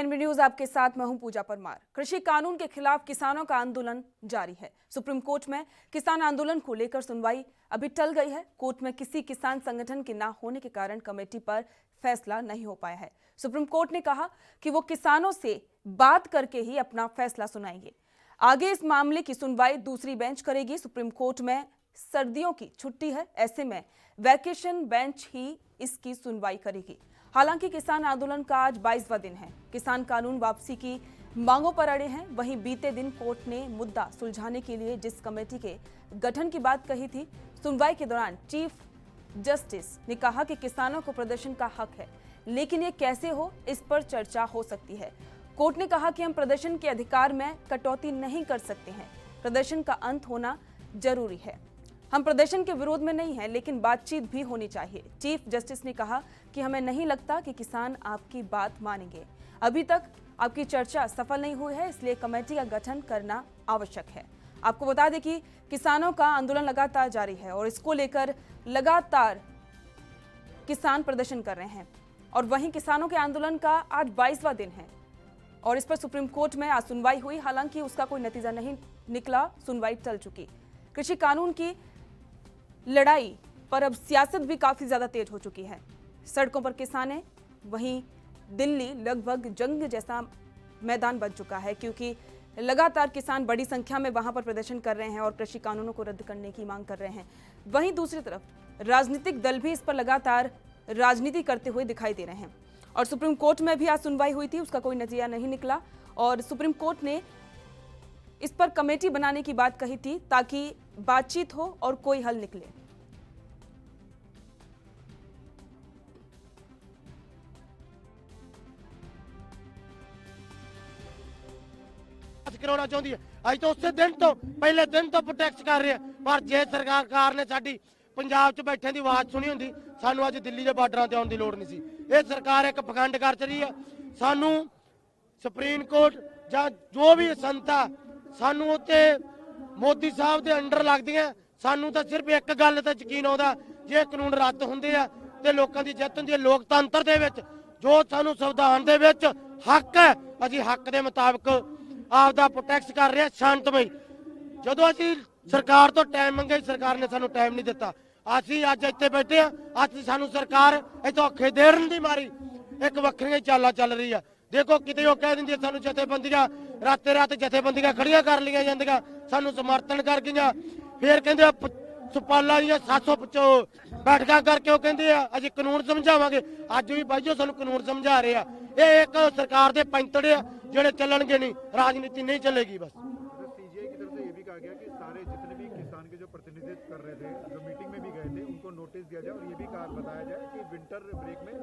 NB news आपके साथ मैं हूं पूजा परमार। कृषि कानून के खिलाफ किसानों का आंदोलन जारी है। सुप्रीम कोर्ट में किसान आंदोलन को लेकर सुनवाई अभी टल गई है। कोर्ट में किसी किसान संगठन के ना होने के कारण कमेटी पर फैसला नहीं हो पाया है। सुप्रीम कोर्ट ने कहा कि वो किसानों से बात करके ही अपना फैसला सुनाएंगे। आगे इस मामले की सुनवाई दूसरी बेंच करेगी। सुप्रीम कोर्ट में सर्दियों की छुट्टी है, ऐसे में वैकेशन बेंच ही इसकी सुनवाई करेगी। हालांकि किसान आंदोलन का आज 22वां दिन है। किसान कानून वापसी की मांगों पर अड़े हैं। वहीं बीते दिन कोर्ट ने मुद्दा सुलझाने के लिए जिस कमेटी के गठन की बात कही थी, सुनवाई के दौरान चीफ जस्टिस ने कहा कि किसानों को प्रदर्शन का हक है, लेकिन ये कैसे हो, इस पर चर्चा हो सकती है। कोर्ट ने कहा कि हम प्रदर्शन के अधिकार में कटौती नहीं कर सकते हैं। प्रदर्शन का अंत होना जरूरी है। हम प्रदर्शन के विरोध में नहीं हैं, लेकिन बातचीत भी होनी चाहिए। चीफ जस्टिस ने कहा कि हमें नहीं लगता कि किसान आपकी बात मानेंगे। अभी तक आपकी चर्चा सफल नहीं हुई है, इसलिए कमेटी का गठन करना आवश्यक है। आपको बता दें कि किसानों का आंदोलन लगातार जारी है और इसको लेकर लगातार किसान प्रदर्शन कर रहे हैं। और वहीं किसानों के आंदोलन का आज 22वां दिन है और इस पर सुप्रीम कोर्ट में आज सुनवाई हुई। हालांकि उसका कोई नतीजा नहीं निकला, सुनवाई टल चुकी। कृषि कानून की लड़ाई पर अब सियासत भी काफी ज्यादा तेज हो चुकी है। सड़कों पर किसान हैं, वहीं दिल्ली लगभग जंग जैसा मैदान बन चुका है, क्योंकि लगातार किसान बड़ी संख्या में वहां पर प्रदर्शन कर रहे हैं और कृषि कानूनों को रद्द करने की मांग कर रहे हैं। वहीं दूसरी तरफ राजनीतिक दल भी इस पर लगातार राजनीति करते हुए दिखाई दे रहे हैं। और सुप्रीम कोर्ट में भी आज सुनवाई हुई थी, उसका कोई नतीजा नहीं निकला और सुप्रीम कोर्ट ने इस पर कमेटी बनाने की बात कही थी ताकि बातचीत हो और कोई हल निकले। कराना चाहती है अज तो उससे दिन तो पहले दिन तो प्रोटेक्ट कर रहे हैं, पर जे सरकार ने साडी पंजाब च बैठे की आवाज सुनी होंदी, सानू अज दिल्ली के बार्डर से आने की लोड़ नहीं सी। ये सरकार एक पखंड कर रही है। सानू सुप्रीम कोर्ट या जो भी संस्था सानू उत्ते मोदी साहब के अंडर लगदी है। सानू तो सिर्फ एक गल ते यकीन आउंदा, जे कानून रद्द हुंदे आ ते लोकां दी जिੱਤ हुंदी है। लोकतंत्र दे विच जो सानू संविधान दे विच हक है, असीं हक दे मुताबिक आपदा प्रोटेक्ट कर रहे हैं शांतमई। जदों असीं सरकार तो टाइम मंगे, सरकार ने सानू टाइम नहीं दिता। असीं अज इत्थे बैठे हैं, अज सानू सरकार इत्थों औखे देण दी मारी एक वक्खरियां चालां चल रही है। देखो किते वो कह दिंदी सानू जथेबंदियां राते रात जथेबंदियां खड़ियां कर लिया जांदियां, सानू समर्थन कर गईयां। फिर कहंदे सुपाला दी 700 बैठकां करके वो कहंदे अजीं कानून समझावांगे। अज भी भाईओ सानू कानून समझा रहे हैं। ये एक सरकार दे पैंतड़े जेड़े चलणगे नहीं, राजनीति नहीं चलेगी। बस सीजीआई की तरफ से ये भी कहा गया कि सारे जितने भी किसान के जो प्रतिनिधित्व कर रहे थे, जो मीटिंग में भी गए थे, उनको नोटिस दिया जाए और ये भी बताया जाए कि विंटर ब्रेक में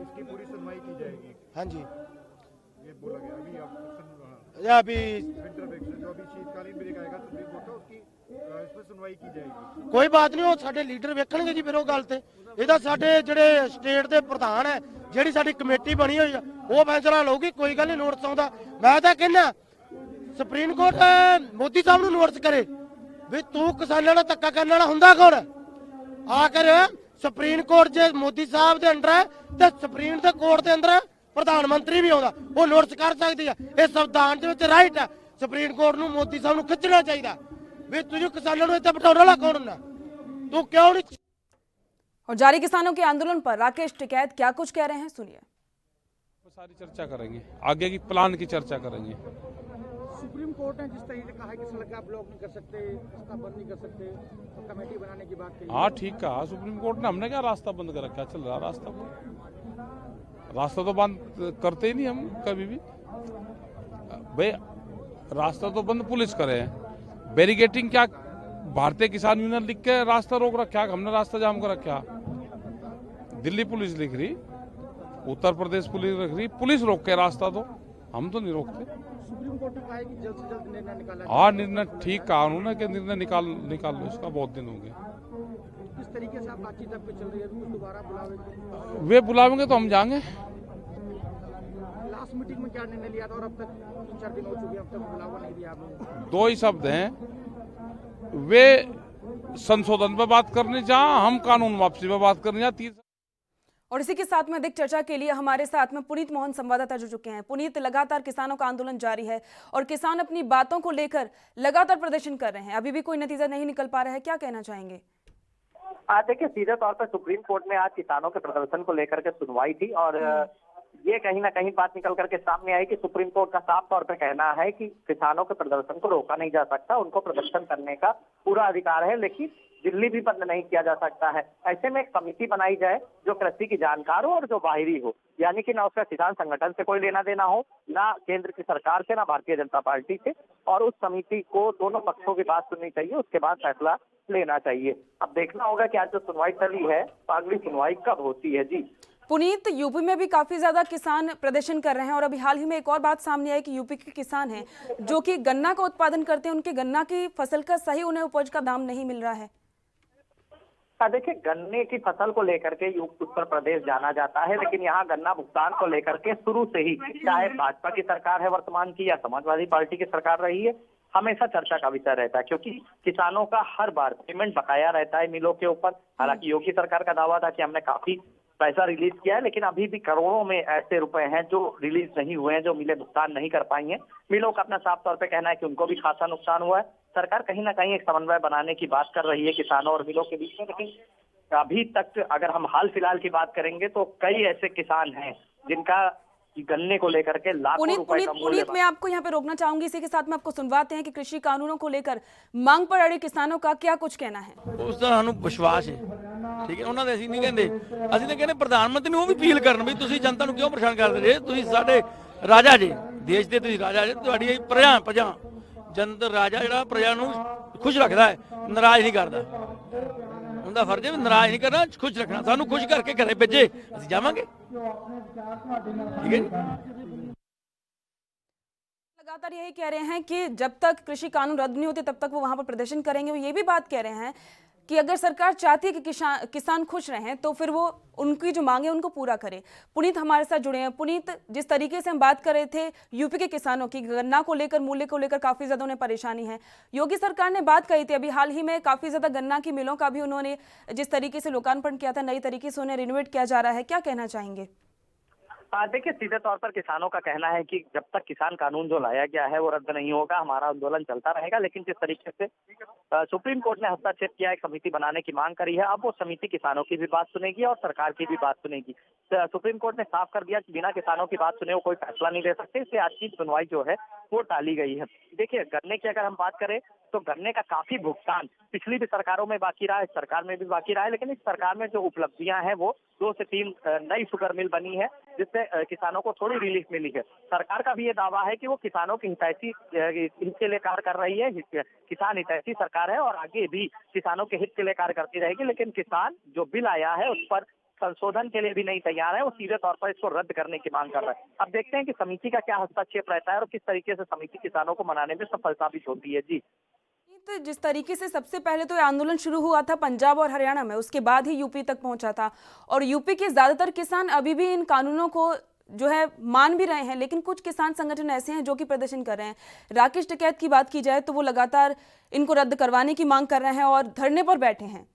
इसकी पूरी सुनवाई की जाएगी। हाँ जी, ये बोला गया अभी अभी विंटर ब्रेक से जो अभी शीतकालीन ब्रेक आएगा सुप्रीम कोर्ट का, उसकी इसमें सुनवाई की जाएगी। कोई बात नहीं, वो साडे लीडर वेखणगे जी। फिर वो गल ते ਇਹਦਾ ਸਾਡੇ ਜਿਹੜੇ ਸਟੇਟ ਦੇ ਪ੍ਰਧਾਨ ਹੈ, ਜਿਹੜੀ ਸਾਡੀ ਕਮੇਟੀ ਬਣੀ ਹੋਈ ਆ, ਉਹ ਫੈਸਲਾ ਲਊਗੀ। ਕੋਈ ਗੱਲ ਨਹੀਂ, ਨੋਟਿਸ ਆਉਂਦਾ। ਮੈਂ ਤਾਂ ਕਹਿੰਦਾ ਸੁਪਰੀਮ ਕੋਰਟ ਮੋਦੀ ਸਾਹਿਬ ਨੂੰ ਨੋਟਿਸ ਕਰੇ ਵੀ ਤੂੰ ਕਿਸਾਨਾਂ ਨਾਲ ਧੱਕਾ ਕਰਨ ਵਾਲਾ ਹੁੰਦਾ ਕੌਣ। ਆਖਰ ਸੁਪਰੀਮ ਕੋਰਟ ਜੇ ਮੋਦੀ ਸਾਹਿਬ ਦੇ ਅੰਡਰ ਹੈ ਤੇ ਸੁਪਰੀਮ ਦੇ ਕੋਰਟ ਦੇ ਅੰਦਰ ਪ੍ਰਧਾਨ ਮੰਤਰੀ ਵੀ ਆਉਂਦਾ, ਉਹ ਨੋਟਿਸ ਕਰ ਸਕਦੀ ਆ। ਇਹ ਸੰਵਿਧਾਨ ਦੇ ਵਿੱਚ ਰਾਈਟ ਹੈ। ਸੁਪਰੀਮ ਕੋਰਟ ਨੂੰ ਮੋਦੀ ਸਾਹਿਬ ਨੂੰ ਖਿੱਚਣਾ ਚਾਹੀਦਾ ਵੀ ਤੂੰ ਕਿਸਾਨਾਂ ਨੂੰ ਇੱਥੇ ਬਿਠਾਉਣ ਵਾਲਾ ਕੌਣ ਹੁੰਦਾ, ਤੂੰ ਕਿਉਂ ਨਹੀਂ। और जारी किसानों के आंदोलन पर राकेश टिकैत क्या कुछ कह रहे हैं, सुनिए। सारी चर्चा करेंगे, आगे की प्लान की चर्चा करेंगे। सुप्रीम कोर्ट ने जिस तरीके से कहा है कि सड़क ब्लॉक नहीं कर सकते, रास्ता बंद नहीं कर सकते, तो कमेटी बनाने की बात कही। हाँ ठीक कहा सुप्रीम कोर्ट ने। हमने क्या रास्ता बंद कर रखा, चल रहा रास्ता तो बंद करते ही नहीं हम कभी भी। भाई रास्ता तो बंद पुलिस करे है, बैरिकेटिंग क्या भारतीय किसान यूनियन लिख के रास्ता रोक रखा, हमने रास्ता जाम कर रखा। दिल्ली पुलिस लिख रही, उत्तर प्रदेश पुलिस लिख रही, पुलिस रोक के रास्ता, तो हम तो नहीं रोकते। सुप्रीम कोर्ट ने कहा है कि जल्द से जल्द निर्णय निकाला। हाँ निर्णय ठीक कहा उन्होंने कि निर्णय निकाल लो, इसका बहुत दिन हो गए। किस तरीके से आप बातचीत आपकी चल रही है, दोबारा बुलावेंगे? वे बुलावेंगे तो हम जाएंगे। लास्ट मीटिंग में क्या निर्णय लिया था और अब तक 3-4 दिन हो चुके हैं, अब तक बुलावा नहीं दिया आपने? दो ही शब्द हैं, वे संशोधन पे बात करने जहाँ, हम कानून वापसी पे बात करने जहाँ। और इसी के साथ में अधिक चर्चा के लिए हमारे साथ में पुनीत मोहन संवाददाता जुड़ चुके हैं। पुनीत, लगातार किसानों का आंदोलन जारी है और किसान अपनी बातों को लेकर लगातार प्रदर्शन कर रहे हैं, अभी भी कोई नतीजा नहीं निकल पा रहा है, क्या कहना चाहेंगे? देखिए, सीधे तौर पर सुप्रीम कोर्ट में आज किसानों के प्रदर्शन को लेकर के सुनवाई थी और ये कहीं ना कहीं बात निकल करके सामने आई कि सुप्रीम कोर्ट का साफ तौर पर कहना है कि किसानों के प्रदर्शन को रोका नहीं जा सकता, उनको प्रदर्शन करने का पूरा अधिकार है, लेकिन दिल्ली भी बंद नहीं किया जा सकता है। ऐसे में एक समिति बनाई जाए जो कृषि की जानकार हो और जो बाहरी हो, यानी कि ना उसका किसान संगठन से कोई लेना देना हो, ना केंद्र की सरकार से, ना भारतीय जनता पार्टी से, और उस समिति को दोनों पक्षों की बात सुननी चाहिए, उसके बाद फैसला लेना चाहिए। अब देखना होगा कि आज जो सुनवाई चली है तो अगली सुनवाई कब होती है। जी पुनीत, यूपी में भी काफी ज्यादा किसान प्रदर्शन कर रहे हैं और अभी हाल ही में एक और बात सामने आई कि यूपी के किसान हैं जो कि गन्ना का उत्पादन करते हैं, उनके गन्ना की फसल का सही उन्हें उपज का दाम नहीं मिल रहा है। देखिए, गन्ने की फसल को लेकर के उत्तर प्रदेश जाना जाता है, लेकिन यहाँ गन्ना भुगतान को लेकर के शुरू से ही, चाहे भाजपा की सरकार है वर्तमान की या समाजवादी पार्टी की सरकार रही है, हमेशा चर्चा का विषय रहता है, क्योंकि किसानों का हर बार पेमेंट बकाया रहता है मिलों के ऊपर। हालांकि योगी सरकार का दावा था कि हमने काफी पैसा रिलीज किया है, लेकिन अभी भी करोड़ों में ऐसे रुपए हैं जो रिलीज नहीं हुए हैं, जो मिलें भुगतान नहीं कर पाई हैं। मिलों का अपना साफ तौर पे कहना है कि उनको भी खासा नुकसान हुआ है। सरकार कहीं ना कहीं एक समन्वय बनाने की बात कर रही है किसानों और मिलों के बीच में, लेकिन अभी तक अगर हम हाल फिलहाल की बात करेंगे तो कई ऐसे किसान हैं जिनका गन्ने को लेकर के लाखों रुपए का मूल्य। मैं आपको यहाँ पे रोकना चाहूंगी, इसी के साथ में आपको सुनवाते हैं कि कृषि कानूनों को लेकर मांग पर अड़े किसानों का क्या कुछ कहना है। ਉਸ ਦਾ ਸਾਨੂੰ ਵਿਸ਼ਵਾਸ ਹੈ, ਠੀਕ ਹੈ, ਉਹਨਾਂ ਦੇ ਅਸੀਂ ਨਹੀਂ ਕਹਿੰਦੇ, ਅਸੀਂ ਤਾਂ ਕਹਿੰਦੇ ਪ੍ਰਧਾਨ ਮੰਤਰੀ ਨੂੰ ਉਹ ਵੀ ਅਪੀਲ ਕਰਨ ਵੀ ਤੁਸੀਂ ਜਨਤਾ ਨੂੰ ਕਿਉਂ ਪਰੇਸ਼ਾਨ ਕਰਦੇ ਜੇ, ਤੁਸੀਂ ਸਾਡੇ ਰਾਜਾ ਜੇ, ਦੇਸ਼ ਦੇ ਤੁਸੀਂ ਰਾਜਾ ਜੇ, ਤੁਹਾਡੀ ਪ੍ਰਜਾ ਜਨਤਾ ਰਾਜਾ ਜਿਹੜਾ ਪ੍ਰਜਾ ਨੂੰ ਖੁਸ਼ ਰੱਖਦਾ ਹੈ, ਨਾਰਾਜ਼ ਨਹੀਂ ਕਰਦਾ। ਉਹਦਾ ਫਰਜ਼ ਹੈ ਵੀ ਨਾਰਾਜ਼ ਨਹੀਂ ਕਰਨਾ, ਖੁਸ਼ ਰੱਖਣਾ। ਸਾਨੂੰ ਖੁਸ਼ ਕਰਕੇ ਘਰੇ ਭੇਜੇ, ਅਸੀਂ ਜਾਵਾਂਗੇ। ठीक है। लगातार यही कह रहे हैं कि जब तक कृषि कानून रद्द नहीं होते तब तक वो वहां पर प्रदर्शन करेंगे। वो ये भी बात कह रहे हैं कि अगर सरकार चाहती है कि किसान खुश रहें तो फिर वो उनकी जो मांगे उनको पूरा करे। पुनीत हमारे साथ जुड़े हैं। पुनीत, जिस तरीके से हम बात कर रहे थे यूपी के किसानों की, गन्ना को लेकर, मूल्य को लेकर काफी ज्यादा उन्हें परेशानी है। योगी सरकार ने बात कही थी अभी हाल ही में, काफी ज्यादा गन्ना की मिलों का भी उन्होंने जिस तरीके से लोकार्पण किया था, नई तरीके से उन्हें रिनोवेट किया जा रहा है, क्या कहना चाहेंगे? देखिए, सीधे तौर पर किसानों का कहना है कि जब तक किसान कानून जो लाया गया है वो रद्द नहीं होगा, हमारा आंदोलन चलता रहेगा। लेकिन जिस तरीके से सुप्रीम कोर्ट ने हस्तक्षेप किया, एक समिति बनाने की मांग करी है, अब वो समिति किसानों की भी बात सुनेगी और सरकार की भी बात सुनेगी। सुप्रीम कोर्ट ने साफ कर दिया कि बिना किसानों की बात सुने वो कोई फैसला नहीं ले सकते, इसलिए आज की सुनवाई जो है वो टाली गई है। देखिए, गन्ने की अगर हम बात करें तो गन्ने का काफी भुगतान पिछली भी सरकारों में बाकी रहा है, इस सरकार में भी बाकी रहा है, लेकिन इस सरकार में जो उपलब्धियां हैं वो 2 से 3 नई शुगर मिल बनी है, जिससे किसानों को थोड़ी रिलीफ मिली है। सरकार का भी ये दावा है कि वो किसानों की हितैषी हित के लिए कार्य कर रही है, किसान हितैषी सरकार है और आगे भी किसानों के हित के लिए कार्य करती रहेगी। लेकिन किसान जो बिल आया है उस पर संशोधन के लिए भी नहीं तैयार है, वो सीधे तौर पर इसको रद्द करने की मांग कर रहा है। अब देखते हैं कि समिति का क्या हस्तक्षेप रहता है और किस तरीके से समिति किसानों को मनाने में सफल साबित होती है। जी, जिस तरीके से सबसे पहले तो आंदोलन शुरू हुआ था पंजाब और हरियाणा में, उसके बाद ही यूपी तक पहुंचा था और यूपी के ज्यादातर किसान अभी भी इन कानूनों को जो है मान भी रहे हैं, लेकिन कुछ किसान संगठन ऐसे हैं जो कि प्रदर्शन कर रहे हैं। राकेश टिकैत की बात की जाए तो वो लगातार इनको रद्द करवाने की मांग कर रहे हैं और धरने पर बैठे हैं।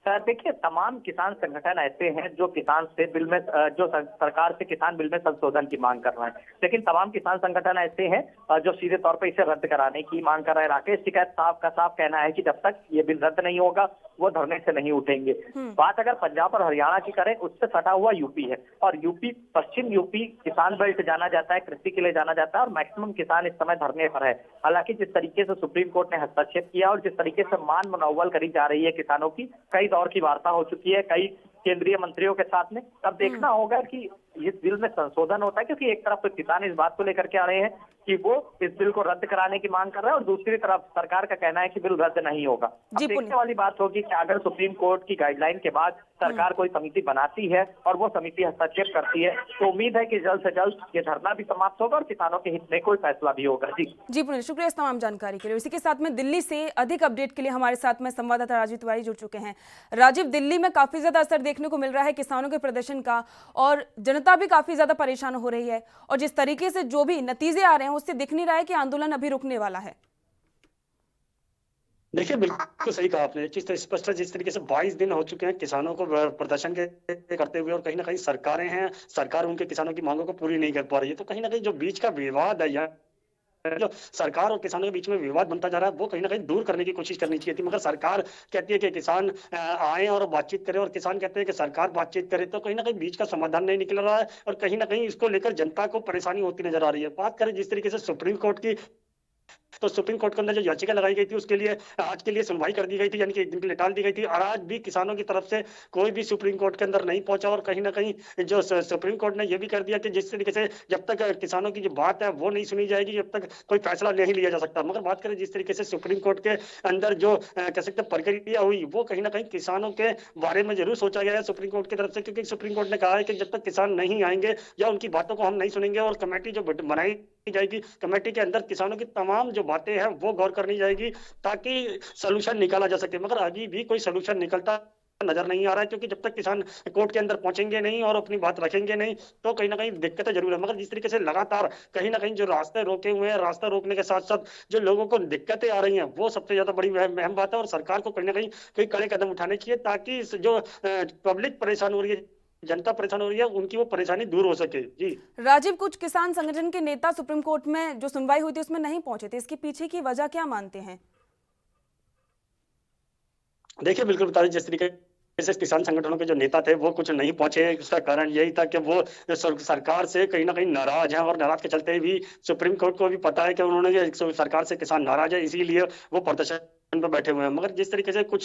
देखिए, तमाम किसान संगठन ऐसे हैं जो किसान से बिल में जो सरकार से किसान बिल में संशोधन की मांग कर रहे हैं, लेकिन तमाम किसान संगठन ऐसे हैं जो सीधे तौर पर इसे रद्द कराने की मांग कर रहे हैं। राकेश टिकैत साहब का साफ कहना है कि जब तक ये बिल रद्द नहीं होगा वो धरने से नहीं उठेंगे। बात अगर पंजाब और हरियाणा की करें, उससे सटा हुआ यूपी है और यूपी, पश्चिम यूपी किसान बेल्ट जाना जाता है, कृषि के लिए जाना जाता है और मैक्सिमम किसान इस समय धरने पर है। हालांकि जिस तरीके से सुप्रीम कोर्ट ने हस्तक्षेप किया और जिस तरीके से मान मनोबल करी जा रही है किसानों की, कई दौर की वार्ता हो चुकी है कई केंद्रीय मंत्रियों के साथ में, अब देखना होगा कि इस बिल में संशोधन होता है, क्योंकि एक तरफ तो किसान इस बात को लेकर के आ रहे हैं कि वो इस बिल को रद्द कराने की मांग कर रहे हैं और दूसरी तरफ सरकार का कहना है कि बिल रद्द नहीं होगा। अब देखने वाली बात होगी कि अगर सुप्रीम कोर्ट की गाइडलाइन के बाद सरकार कोई समिति बनाती है और वो समिति हस्तक्षेप करती है तो उम्मीद है कि जल्द से जल्द ये धरना भी समाप्त होगा और किसानों के हित में कोई फैसला भी होगा। जी पुनीत, शुक्रिया इस तमाम जानकारी के लिए। इसी के साथ में दिल्ली से अधिक अपडेट के लिए हमारे साथ में संवाददाता राजीव तिवारी जुड़ चुके हैं। राजीव, दिल्ली में काफी ज्यादा असर देखने को मिल रहा है किसानों के प्रदर्शन का और जनता भी काफी ज्यादा परेशान हो रही है और जिस तरीके से जो भी नतीजे आ रहे हैं उससे दिख नहीं रहा है कि आंदोलन अभी रुकने वाला है। देखिए बिल्कुल सही कहा आपने। एक चीज तो स्पष्ट है, जिस तरीके से 22 दिन हो चुके हैं किसानों को प्रदर्शन के करते हुए, और कहीं ना कहीं सरकारें हैं, सरकार उनके किसानों की मांगों को पूरी नहीं कर पा रही है, तो कहीं ना कहीं जो बीच का विवाद है या जो सरकार और किसानों के बीच में विवाद बनता जा रहा है, वो कहीं ना कहीं दूर करने की कोशिश करनी चाहिए थी। मगर सरकार कहती है कि किसान आए और बातचीत करें, और किसान कहते हैं कि सरकार बातचीत करे, तो कहीं ना कहीं बीच का समाधान नहीं निकल रहा है, और कहीं ना कहीं इसको लेकर जनता को परेशानी होती नजर आ रही है। बात करें जिस तरीके से सुप्रीम कोर्ट की, तो सुप्रीम कोर्ट के अंदर जो याचिका लगाई गई थी उसके लिए आज के लिए सुनवाई कर दी गई थी, यानी कि एक दिन के लिए टाल दी गई थी, और आज भी किसानों की तरफ से कोई भी सुप्रीम कोर्ट के अंदर नहीं पहुंचा। और कहीं ना कहीं जो सुप्रीम कोर्ट ने यह भी कर दिया कि जिस तरीके से जब तक किसानों की जो बात है वो नहीं सुनी जाएगी, जब तक कोई फैसला नहीं लिया जा सकता। मगर बात करें जिस तरीके से सुप्रीम कोर्ट के अंदर जो कह सकते प्रक्रिया हुई, वो कहीं ना कहीं किसानों के बारे में जरूर सोचा गया है सुप्रीम कोर्ट की तरफ से, क्योंकि सुप्रीम कोर्ट ने कहा है कि जब तक किसान नहीं आएंगे या उनकी बातों को हम नहीं सुनेंगे, और कमेटी जो बनाई जाएगी, कमेटी के अंदर किसानों की तमाम जो बातें हैं वो गौर करनी जाएगी, ताकि सलूशन निकाला जा सके। मगर अभी भी कोई सलूशन निकलता नजर नहीं आ रहा है, क्योंकि जब तक किसान कोर्ट के अंदर पहुंचेंगे नहीं और अपनी बात रखेंगे नहीं, तो कहीं ना कहीं दिक्कतें जरूर है। मगर जिस तरीके से लगातार कहीं ना कहीं जो रास्ते रोके हुए हैं, रास्ता रोकने के साथ साथ जो लोगों को दिक्कतें आ रही हैं, वो सबसे ज्यादा बड़ी अहम बात है, और सरकार को कहीं ना कहीं कोई कड़े कदम उठाने चाहिए, ताकि जो पब्लिक परेशान हो रही है, जनता परेशान हो रही है, उनकी वो परेशानी दूर हो सके। जी राजीव, कुछ किसान संगठन के नेता सुप्रीम कोर्ट में जो सुनवाई हुई थी उसमें नहीं पहुंचे थे, इसके पीछे की वजह क्या मानते हैं? देखिए बिल्कुल बता दें, जिस तरीके से किसान संगठनों के जो नेता थे वो कुछ नहीं पहुंचे, उसका कारण यही था कि वो सरकार से कहीं ना कहीं नाराज हैं, और नाराज के चलते भी सुप्रीम कोर्ट को भी पता है कि उन्होंने सरकार से किसान नाराज है, इसीलिए वो प्रदर्शन पर बैठे हुए हैं। मगर जिस तरीके से कुछ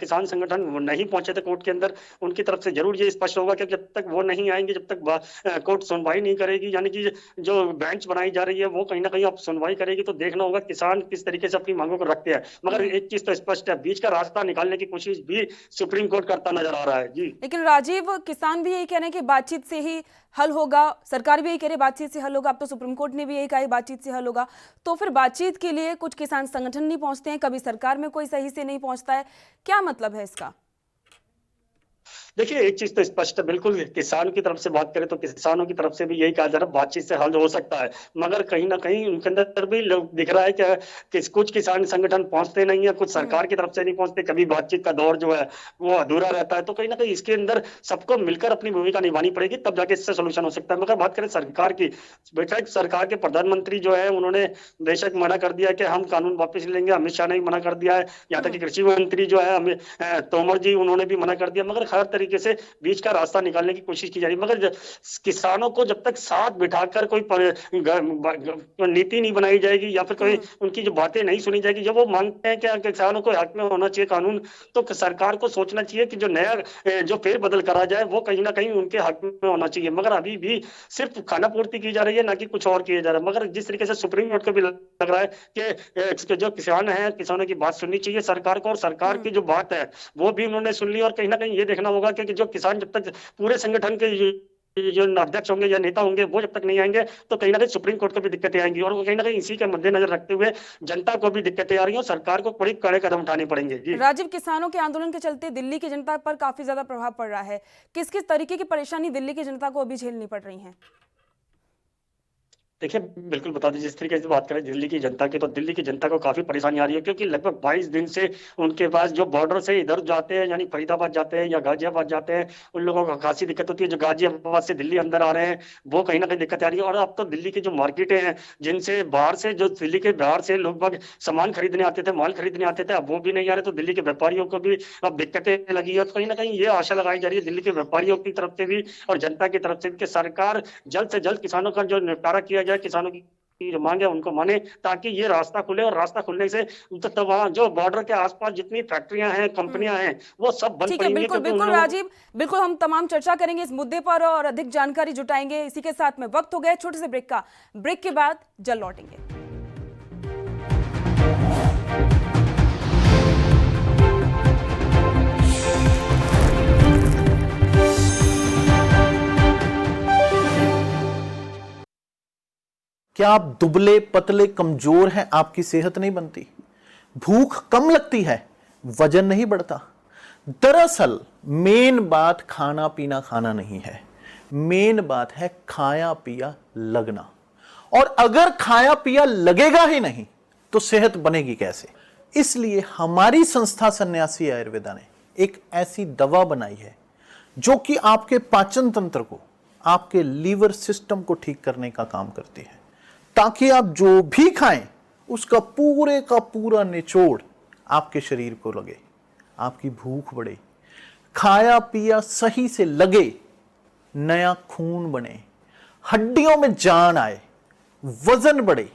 किसान संगठन नहीं पहुंचे थे कोर्ट के अंदर, उनकी तरफ से जरूर ये स्पष्ट होगा कि जब तक वो नहीं आएंगे, जब तक कोर्ट सुनवाई नहीं करेगी, यानी कि जो बेंच बनाई जा रही है वो कहीं ना कहीं अब सुनवाई करेगी, तो देखना होगा किसान किस तरीके से अपनी मांगों को रखते हैं। मगर एक चीज तो स्पष्ट है, बीच का रास्ता निकालने की कोशिश भी सुप्रीम कोर्ट करता नजर आ रहा है। जी लेकिन राजीव, किसान भी यही कह रहे हैं कि बातचीत से ही हल होगा, सरकार भी यही कह रही है बातचीत से हल होगा, अब तो सुप्रीम कोर्ट ने भी यही कहा बातचीत से हल होगा, तो फिर बातचीत के लिए कुछ किसान संगठन नहीं पहुंचते हैं, कभी सरकार में कोई सही से नहीं पहुंचता है, क्या मतलब है इसका? देखिए एक चीज तो स्पष्ट है, बिल्कुल किसान की तरफ से बात करें तो किसानों की तरफ से भी यही कहा जा रहा है बातचीत से हल हो सकता है, मगर कहीं ना कहीं उनके अंदर भी दिख रहा है कि कुछ किसान संगठन पहुंचते नहीं है, कुछ सरकार की तरफ से नहीं पहुंचते, कभी बातचीत का दौर जो है वो अधूरा रहता है। तो कहीं ना कहीं इसके अंदर सबको मिलकर अपनी भूमिका निभानी पड़ेगी, तब जाके इससे सोल्यूशन हो सकता है। मगर बात करें सरकार की, बेशक सरकार के प्रधानमंत्री जो है उन्होंने बेशक मना कर दिया कि हम कानून वापस लेंगे, अमित शाह ने भी मना कर दिया है, यहाँ तक कि कृषि मंत्री जो है तोमर जी, उन्होंने भी मना कर दिया। मगर हर तरीके से बीच का रास्ता निकालने की कोशिश की जा रही है, मगर किसानों को जब तक साथ बिठाकर कोई नीति नहीं बनाई जाएगी या फिर कोई उनकी जो बातें नहीं सुनी जाएगी, जब वो मांगते हैं कि किसानों को हक में होना चाहिए कानून, तो सरकार को सोचना चाहिए कि जो नया जो फेरबदल करा जाए वो कहीं ना कहीं उनके हक में होना चाहिए। मगर अभी भी सिर्फ खाना पूर्ति की जा रही है, ना कि कुछ और किया जा रहा है। मगर जिस तरीके से सुप्रीम कोर्ट को भी लग रहा है कि जो किसान है, किसानों की बात सुननी चाहिए सरकार को, और सरकार की जो बात है वो भी उन्होंने सुन ली। और कहीं ना कहीं ये देखना होगा कि जो किसान जब तक पूरे संगठन के जो अध्यक्ष होंगे या नेता होंगे वो जब तक नहीं आएंगे, तो कहीं ना कहीं सुप्रीम कोर्ट को भी दिक्कतें आएंगी, और कहीं ना कहीं इसी के मद्देनजर रखते हुए जनता को भी दिक्कतें आ रही हैं और सरकार को बड़ी कड़े कदम उठाने पड़ेंगे। जी राजीव, किसानों के आंदोलन के चलते दिल्ली की जनता पर काफी ज्यादा प्रभाव पड़ रहा है, किस किस तरीके की परेशानी दिल्ली की जनता को अभी झेलनी पड़ रही है? देखिए बिल्कुल बता दें, जिस तरीके से बात करें दिल्ली की जनता की, तो दिल्ली की जनता को काफी परेशानी आ रही है, क्योंकि लगभग 22 दिन से उनके पास जो बॉर्डर से इधर जाते हैं, यानी फरीदाबाद जाते हैं या गाजियाबाद जाते हैं, उन लोगों को खासी दिक्कत होती है। जो गाजियाबाद से दिल्ली अंदर आ रहे हैं वो कहीं ना कहीं दिक्कत आ रही है। और अब तो दिल्ली की जो मार्केटें हैं, जिनसे बाहर से जो दिल्ली के बाहर से लोग सामान खरीदने आते थे, माल खरीदने आते थे, अब वो भी नहीं आ रहे, तो दिल्ली के व्यापारियों को भी अब दिक्कतें लगी है। तो कहीं ना कहीं ये आशा लगाई जा रही है दिल्ली के व्यापारियों की तरफ से भी और जनता की तरफ से भी कि सरकार जल्द से जल्द किसानों का जो निपटारा किया जाए, किसानों की जो मांगे उनको माने, ताकि ये रास्ता खुले। और रास्ता खुलने से तो वहाँ जो बॉर्डर के आसपास जितनी फैक्ट्रियां हैं, कंपनियां हैं, वो सब बंद ठीक है, पड़ेंगी। बिल्कुल बिल्कुल राजीव, बिल्कुल हम तमाम चर्चा करेंगे इस मुद्दे पर और अधिक जानकारी जुटाएंगे। इसी के साथ में वक्त हो गया छोटे से ब्रेक का, ब्रेक के बाद जल्द लौटेंगे। क्या आप दुबले पतले कमजोर हैं, आपकी सेहत नहीं बनती, भूख कम लगती है, वजन नहीं बढ़ता? दरअसल मेन बात खाना पीना खाना नहीं है, मेन बात है खाया पिया लगना। और अगर खाया पिया लगेगा ही नहीं तो सेहत बनेगी कैसे? इसलिए हमारी संस्था सन्यासी आयुर्वेदा ने एक ऐसी दवा बनाई है जो कि आपके पाचन तंत्र को, आपके लीवर सिस्टम को ठीक करने का काम करती है, ताकि आप जो भी खाएं उसका पूरे का पूरा निचोड़ आपके शरीर को लगे, आपकी भूख बढ़े, खाया पिया सही से लगे, नया खून बने, हड्डियों में जान आए, वजन बढ़े,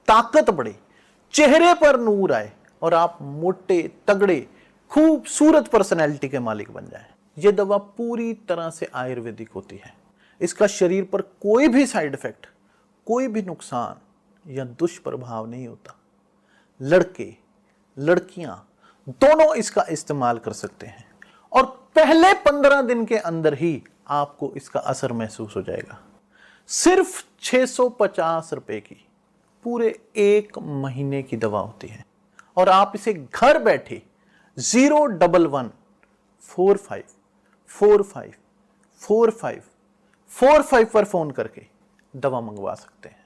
ताकत बढ़े, चेहरे पर नूर आए और आप मोटे तगड़े खूबसूरत पर्सनैलिटी के मालिक बन जाएं। यह दवा पूरी तरह से आयुर्वेदिक होती है। इसका शरीर पर कोई भी साइड इफेक्ट, कोई भी नुकसान या दुष्प्रभाव नहीं होता। लड़के लड़कियां दोनों इसका इस्तेमाल कर सकते हैं और पहले 15 दिन के अंदर ही आपको इसका असर महसूस हो जाएगा। सिर्फ 650 रुपए की पूरे 1 महीने की दवा होती है और आप इसे घर बैठे 01145454545 पर फोन करके दवा मंगवा सकते हैं।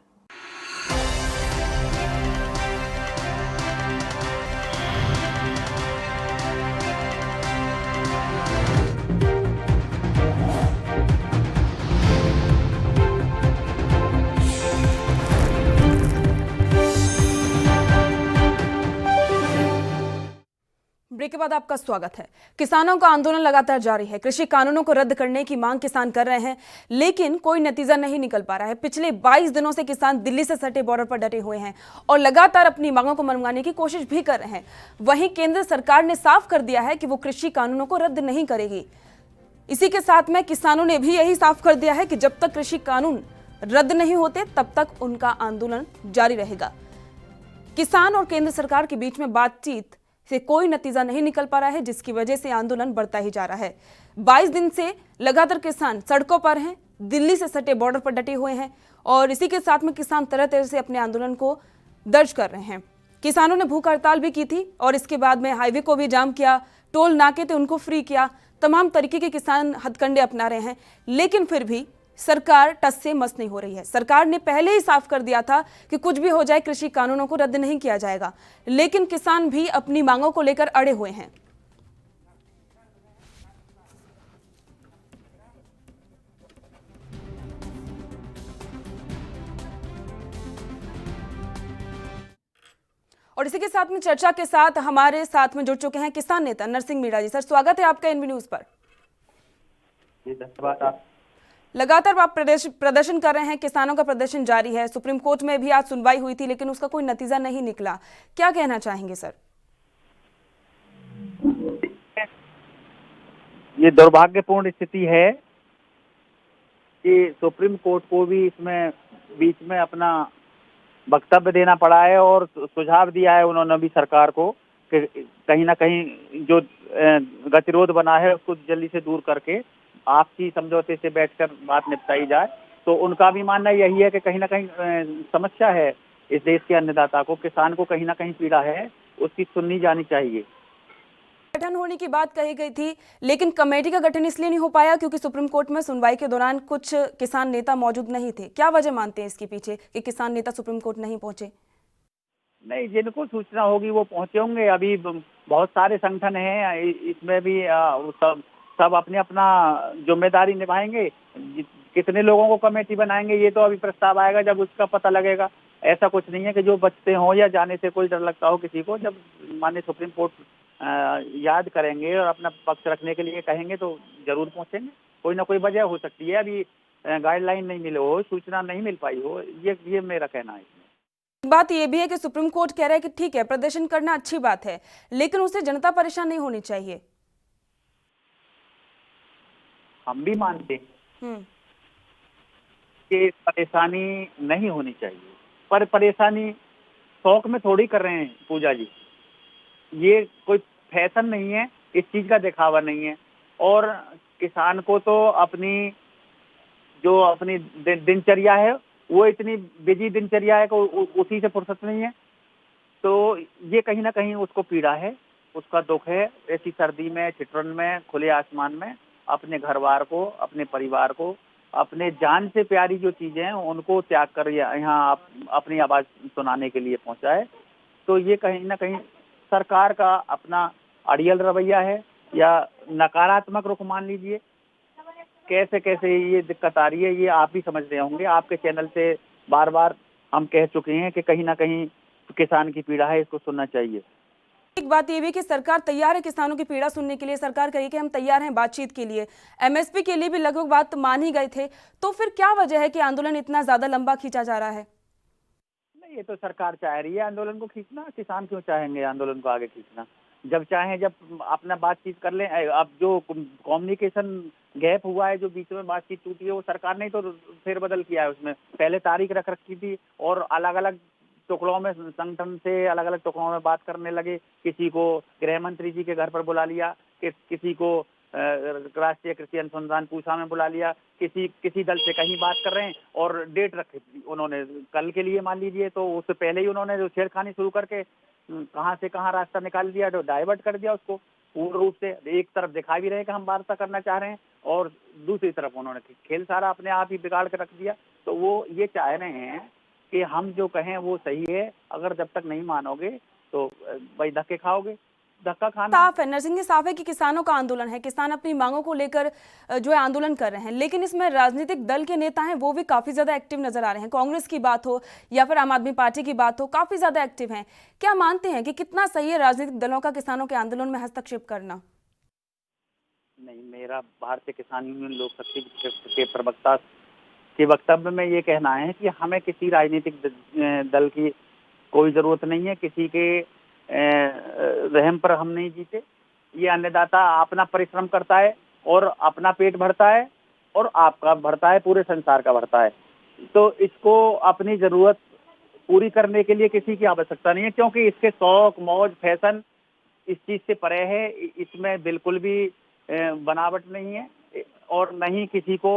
ब्रेक के बाद आपका स्वागत है। किसानों का आंदोलन लगातार जारी है। कृषि कानूनों को रद्द करने की मांग किसान कर रहे हैं, लेकिन कोई नतीजा नहीं निकल पा रहा है। पिछले 22 दिनों से किसान दिल्ली से सटे बॉर्डर पर डटे हुए हैं और लगातार अपनी मांगों को मनवाने की कोशिश भी कर रहे हैं। वहीं केंद्र सरकार ने साफ कर दिया है कि वो कृषि कानूनों को रद्द नहीं करेगी। इसी के साथ में किसानों ने भी यही साफ कर दिया है कि जब तक कृषि कानून रद्द नहीं होते तब तक उनका आंदोलन जारी रहेगा। किसान और केंद्र सरकार के बीच में बातचीत से कोई नतीजा नहीं निकल पा रहा है, जिसकी वजह से आंदोलन बढ़ता ही जा रहा है। 22 दिन से लगातार किसान सड़कों पर हैं, दिल्ली से सटे बॉर्डर पर डटे हुए हैं और इसी के साथ में किसान तरह तरह से अपने आंदोलन को दर्ज कर रहे हैं। किसानों ने भूख हड़ताल भी की थी और इसके बाद में हाईवे को भी जाम किया, टोल नाके थे उनको फ्री किया। तमाम तरीके के किसान हथकंडे अपना रहे हैं, लेकिन फिर भी सरकार टस से मस नहीं हो रही है। सरकार ने पहले ही साफ कर दिया था कि कुछ भी हो जाए कृषि कानूनों को रद्द नहीं किया जाएगा, लेकिन किसान भी अपनी मांगों को लेकर अड़े हुए हैं। और इसी के साथ में चर्चा के साथ हमारे साथ में जुड़ चुके हैं किसान नेता नरसिंह मीणा जी। सर, स्वागत है आपका एनबी न्यूज पर। जी धन्यवाद। लगातार आप प्रदर्शन कर रहे हैं, किसानों का प्रदर्शन जारी है। सुप्रीम कोर्ट में भी आज सुनवाई हुई थी, लेकिन उसका कोई नतीजा नहीं निकला। क्या कहना चाहेंगे सर? ये दुर्भाग्यपूर्ण स्थिति है कि सुप्रीम कोर्ट को भी इसमें बीच में अपना वक्तव्य देना पड़ा है और सुझाव दिया है उन्होंने भी सरकार को कि कहीं ना कहीं जो गतिरोध बना है उसको जल्दी से दूर करके आपसी समझौते से बैठकर बात निपटाई जाए। तो उनका भी मानना यही है कि कहीं ना कहीं समस्या है इस देश के अन्नदाता को, किसान को कहीं ना कहीं पीड़ा है, उसकी सुननी जानी चाहिए। गठन होने की बात कही गई थी, लेकिन कमेटी का गठन इसलिए नहीं हो पाया क्योंकि सुप्रीम कोर्ट में सुनवाई के दौरान कुछ किसान नेता मौजूद नहीं थे। क्या वजह मानते हैं इसके पीछे कि किसान नेता सुप्रीम कोर्ट नहीं पहुंचे? नहीं, जिनको सूचना होगी वो पहुंचे होंगे। अभी बहुत सारे संगठन हैं, इसमें भी सब अपने अपना जिम्मेदारी निभाएंगे। कितने लोगों को कमेटी बनाएंगे ये तो अभी प्रस्ताव आएगा जब उसका पता लगेगा। ऐसा कुछ नहीं है कि जो बचते हों या जाने से कोई डर लगता हो किसी को। जब माननीय सुप्रीम कोर्ट याद करेंगे और अपना पक्ष रखने के लिए कहेंगे तो जरूर पहुंचेंगे। कोई ना कोई वजह हो सकती है, अभी गाइडलाइन नहीं मिले हो, सूचना नहीं मिल पाई हो, ये मेरा कहना है। बात ये भी है कि सुप्रीम कोर्ट कह रहा है कि ठीक है, प्रदर्शन करना अच्छी बात है, लेकिन उससे जनता परेशान नहीं होनी चाहिए। हम भी मानते हैं कि परेशानी नहीं होनी चाहिए, पर परेशानी शौक में थोड़ी कर रहे हैं पूजा जी। ये कोई फैशन नहीं है, इस चीज का दिखावा नहीं है। और किसान को तो अपनी जो अपनी दिनचर्या है वो इतनी बिजी दिनचर्या है कि उसी से फुर्सत नहीं है। तो ये कहीं ना कहीं उसको पीड़ा है, उसका दुख है। ऐसी सर्दी में, ठिठुरन में, खुले आसमान में अपने घर बार को, अपने परिवार को, अपने जान से प्यारी जो चीजें हैं उनको त्याग कर यहाँ अपनी आवाज सुनाने के लिए पहुंचा है। तो ये कहीं ना कहीं सरकार का अपना अड़ियल रवैया है या नकारात्मक रुख मान लीजिए, कैसे कैसे ये दिक्कत आ रही है ये आप ही समझ रहे होंगे। आपके चैनल से बार बार हम कह चुके हैं कि कहीं ना कहीं किसान की पीड़ा है, इसको सुनना चाहिए। एक बात ये भी कि सरकार तैयार है किसानों की पीड़ा सुनने के लिए, सरकार कही कि हम तैयार हैं बातचीत के लिए, एमएसपी के लिए भी लगभग बात मान ही गए थे, तो फिर क्या वजह है कि आंदोलन इतना ज्यादा लंबा खींचा जा रहा है? नहीं, ये तो सरकार चाह रही है आंदोलन को खींचना, किसान क्यों चाहेंगे आंदोलन को आगे खींचना? जब चाहें जब अपना बातचीत कर लें। अब जो कम्युनिकेशन गैप हुआ है, जो बीच में बातचीत टूटी है, वो सरकार ने तो फेरबदल किया है। उसमें पहले तारीख रख रखी थी और अलग अलग टुकड़ों में संगठन से अलग अलग टुकड़ों में बात करने लगे। किसी को गृह मंत्री जी के घर पर बुला लिया, किसी को राष्ट्रीय कृषि अनुसंधान पूसा में बुला लिया, किसी दल से कहीं बात कर रहे हैं और डेट रखी उन्होंने कल के लिए मान लीजिए। तो उससे पहले ही उन्होंने जो छेड़खानी शुरू करके कहां से कहां रास्ता निकाल दिया, तो डाइवर्ट कर दिया उसको पूर्ण रूप से। एक तरफ दिखा भी रहे कि हम वार्ता करना चाह रहे हैं और दूसरी तरफ उन्होंने खेल सारा अपने आप ही बिगाड़ कर रख दिया। तो वो ये चाह रहे हैं कि हम जो कहें वो सही है, अगर जब तक नहीं मानोगे तो भाई धक्के खाओगे, धक्का खाना। साफ है, नरसिंह जी, साफ है कि किसानों का आंदोलन है, किसान अपनी मांगों को लेकर जो है आंदोलन कर रहे हैं, लेकिन इसमें राजनीतिक दल के नेता हैं वो भी काफी ज्यादा एक्टिव नजर आ रहे हैं। कांग्रेस की बात हो या फिर आम आदमी पार्टी की बात हो, काफी ज्यादा एक्टिव हैं। क्या मानते हैं कि कितना सही है राजनीतिक दलों का किसानों के आंदोलन में हस्तक्षेप करना? नहीं, मेरा भारतीय किसान यूनियन लोक शक्ति के प्रवक्ता के वक्तव्य में ये कहना है कि हमें किसी राजनीतिक दल की कोई जरूरत नहीं है, किसी के रहम पर हम नहीं जीते। ये अन्नदाता अपना परिश्रम करता है और अपना पेट भरता है और आपका भरता है, पूरे संसार का भरता है। तो इसको अपनी जरूरत पूरी करने के लिए किसी की आवश्यकता नहीं है, क्योंकि इसके शौक मौज फैशन इस चीज से परे है। इसमें बिल्कुल भी बनावट नहीं है और नहीं किसी को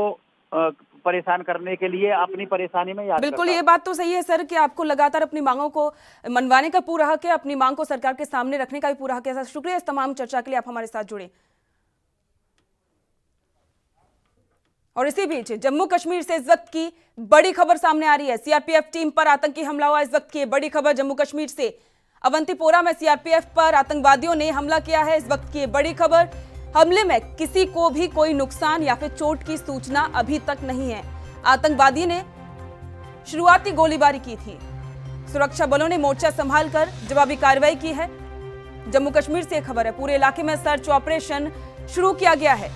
परेशान करने के लिए अपनी परेशानी में याद बिल्कुल, ये बात तो सही है सर कि आपको लगातार अपनी मांगों को मनवाने का पूरा हक है, अपनी मांग को सरकार के सामने रखने का भी पूरा हक है। सर शुक्रिया इस तमाम चर्चा के लिए, आप हमारे साथ जुड़े। और इसी बीच जम्मू कश्मीर से इस वक्त की बड़ी खबर सामने आ रही है। सीआरपीएफ टीम पर आतंकी हमला हुआ, इस वक्त की बड़ी खबर जम्मू कश्मीर से। अवंतीपोरा में सीआरपीएफ पर आतंकवादियों ने हमला किया है, इस वक्त की बड़ी खबर। हमले में किसी को भी कोई नुकसान या फिर चोट की सूचना अभी तक नहीं है। आतंकवादी ने शुरुआती गोलीबारी की थी, सुरक्षा बलों ने मोर्चा संभालकर जवाबी कार्रवाई की है। जम्मू कश्मीर से खबर है, पूरे इलाके में सर्च ऑपरेशन शुरू किया गया है।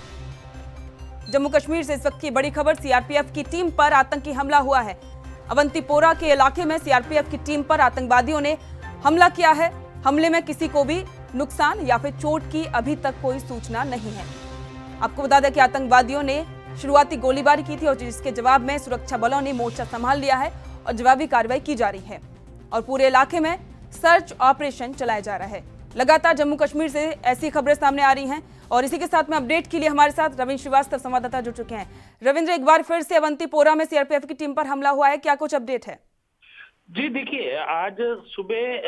जम्मू कश्मीर से इस वक्त की बड़ी खबर, सीआरपीएफ की टीम पर आतंकी हमला हुआ है। अवंतीपोरा के इलाके में सीआरपीएफ की टीम पर आतंकवादियों ने हमला किया है। हमले में किसी को भी नुकसान या फिर चोट की अभी तक कोई सूचना नहीं है। आपको बता दें कि आतंकवादियों ने शुरुआती गोलीबारी की थी और जिसके जवाब में सुरक्षा बलों ने मोर्चा संभाल लिया है और जवाबी कार्रवाई की जा रही है और पूरे इलाके में सर्च ऑपरेशन चलाया जा रहा है। लगातार जम्मू कश्मीर से ऐसी खबरें सामने आ रही हैं और इसी के साथ में अपडेट के लिए हमारे साथ रविंद्र श्रीवास्तव संवाददाता जुड़ चुके हैं। रविंद्र, एक बार फिर से अवंतीपोरा में सीआरपीएफ की टीम पर हमला हुआ है, क्या कुछ अपडेट है? जी देखिए, आज सुबह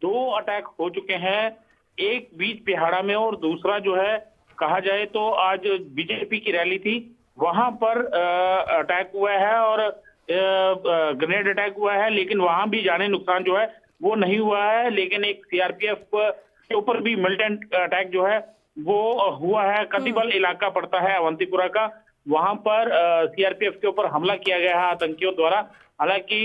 2 अटैक हो चुके हैं, एक बीच पिहाड़ा में और दूसरा जो है कहा जाए तो आज बीजेपी की रैली थी, वहां पर अटैक हुआ है और ग्रेनेड अटैक हुआ है, लेकिन वहां भी जाने नुकसान जो है वो नहीं हुआ है। लेकिन एक सीआरपीएफ के ऊपर भी मिलिटेंट अटैक जो है वो हुआ है। कतिबल इलाका पड़ता है अवंतीपुरा का, वहां पर सीआरपीएफ के ऊपर हमला किया गया है आतंकियों द्वारा। हालांकि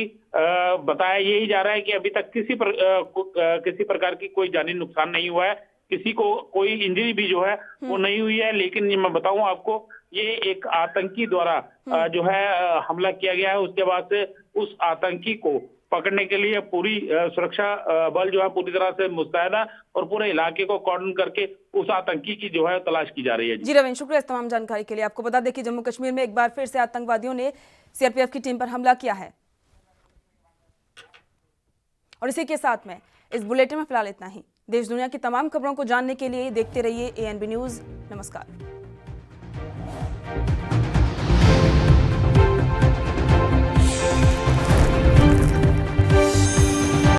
बताया यही जा रहा है कि अभी तक किसी प्रकार की कोई जानी नुकसान नहीं हुआ है, किसी को कोई इंजरी भी जो है वो नहीं हुई है। लेकिन मैं बताऊं आपको, ये एक आतंकी द्वारा जो है हमला किया गया है। उसके बाद से उस आतंकी को पकड़ने के लिए पूरी सुरक्षा बल जो है पूरी तरह से मुस्तैद है और पूरे इलाके को कॉर्डन करके उस आतंकी की जो है तलाश की जा रही है। जी रविंद्र, शुक्रिया इस तमाम जानकारी के लिए। आपको बता दें कि जम्मू कश्मीर में एक बार फिर से आतंकवादियों ने सीआरपीएफ की टीम पर हमला किया है। और इसी के साथ में इस बुलेटिन में फिलहाल इतना ही। देश दुनिया की तमाम खबरों को जानने के लिए देखते रहिए ANB न्यूज। नमस्कार।